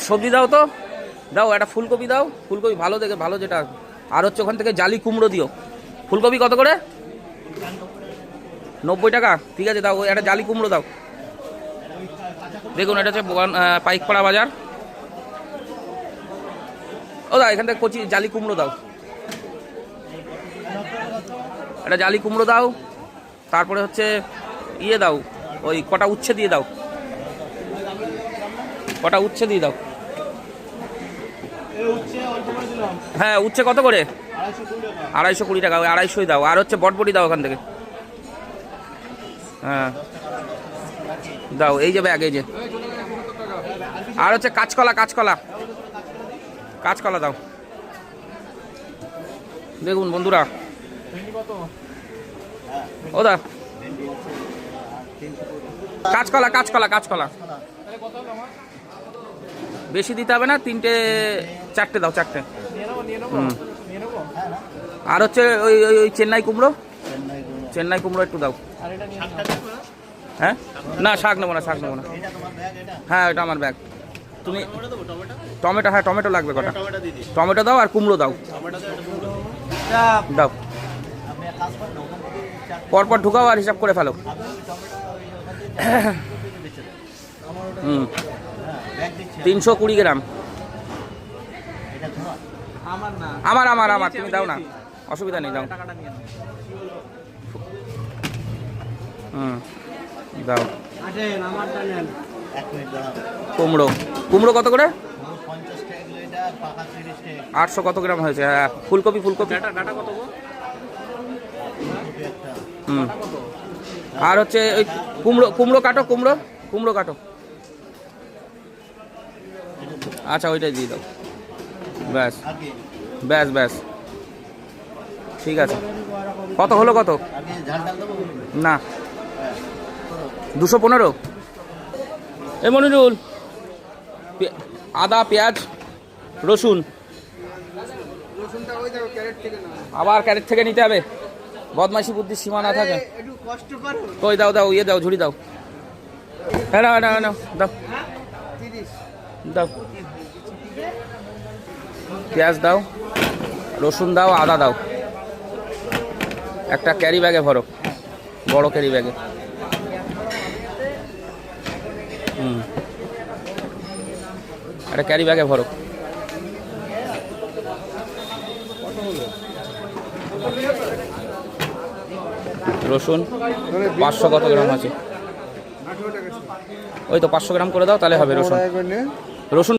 সবজি দাও তো, দাও একটা ফুলকপি দাও, ফুলকপি ভালো দেখে, ভালো যেটা। আর হচ্ছে ওখান থেকে জালি কুমড়ো দিও। ফুলকপি কত করে? 90 টাকা, ঠিক আছে দাও। ওই একটা জালি কুমড়ো দাও। দেখুন এটা হচ্ছে পাইকপাড়া বাজার। ও দাও এখান থেকে কচি জালি কুমড়ো দাও, একটা জালি কুমড়ো দাও। তারপরে হচ্ছে ইয়ে দাও, ওই কটা উচ্ছে দিয়ে দাও, কটা উচ্ছে দিয়ে দাও। হ্যাঁ উচ্ছে কত করে? 220 টাকা, ওই 250 দাও। আর হচ্ছে বটবটি দাও ওখান থেকে। হ্যাঁ দাও, এই যে ব্যাগ, এই যে। আর হচ্ছে কাঁচকলা, কাঁচকলা, কাঁচকলা দাও। দেখুন বন্ধুরা, ও দা কাঁচকলা, কাঁচকলা, কাঁচকলা বেশি দিতে হবে না, 4টে দাও, 4টে। আর হচ্ছে ওই ওই ওই চেন্নাই কুমড়ো, চেন্নাই কুমড়ো একটু দাও। হ্যাঁ না শাক নেবো না, শাক নেবো না। হ্যাঁ ওটা আমার ব্যাগ। তুমি টমেটো, হ্যাঁ টমেটো লাগবে কটা, টমেটো দাও আর কুমড়ো দাও, দাও। পরপর ঢুকাও আর হিসাব করে ফেলো। 320 গ্রাম। আমার আমার আমার তুমি দাও না, অসুবিধা নেই, দাও। দাও। কুমড়ো, কুমড়ো কত করে? 800 কত গ্রাম হয়েছে? হ্যাঁ ফুলকপি, ফুলকপি আর হচ্ছে ওই কুমড়ো, কুমড়ো কাটো, কুমড়ো, কুমড়ো কাটো। আচ্ছা ওইটাই দিয়ে দাও, ব্যাস ব্যাস ব্যাস, ঠিক আছে। কত হলো, কত? না 215। এ মনিরুল, আদা, পেঁয়াজ, রসুন আবার ক্যারেট থেকে নিতে হবে, বদমাইশি বুদ্ধির সীমা না থাকে। কই দাও, দাও ইয়ে দাও, ঝুড়ি দাও। হ্যাঁ না না না দাও, দাও। পেঁয়াজ দাও, রসুন দাও, আদা দাও। একটা ক্যারি ব্যাগে ভরো, বড় ক্যারি ব্যাগে। একটা ক্যারি ব্যাগে ভরো। রসুন 500 কত গ্রাম আছে? ওই তো 500 গ্রাম করে দাও, তাহলে হবে রসুন। রসুন